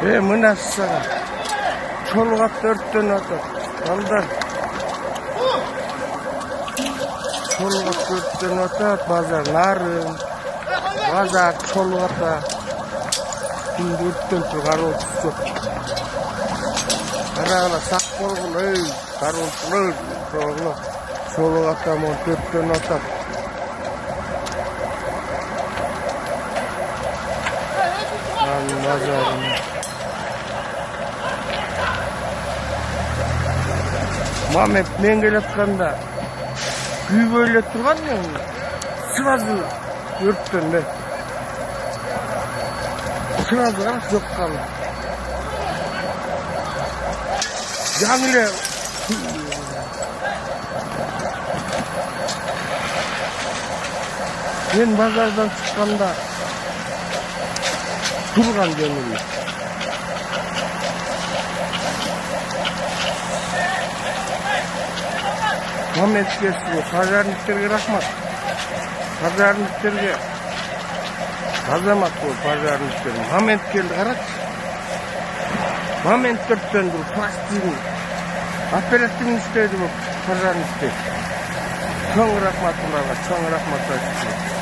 Мына сага чолук ат өрттөнүп атат. Балдар. Чолук ат өрттөнүп атат. Базар нарын. Базар чолук ата. Күндү өрттөн кароосуз жок. Карагыла сак болгула, кароосуз чолук ата монтип өрттөнүп атат. Базарым. Мамет мен келатканда күйбөйлө турган мен сразу өрттөндү. Сразу караш жок калды. Жаңы эле мен базардан чыкканда турган жаңы эле. Момент кесті, пожарниктерге рахмат. Пожарниктерге азамат бол, пожарниктерге. Момент келді, қарат. Момент төрттендір, пластин. Оперативный істейді бұл, пожарниктер. Чоң рахмат бұларға, чоң рахмат айтып.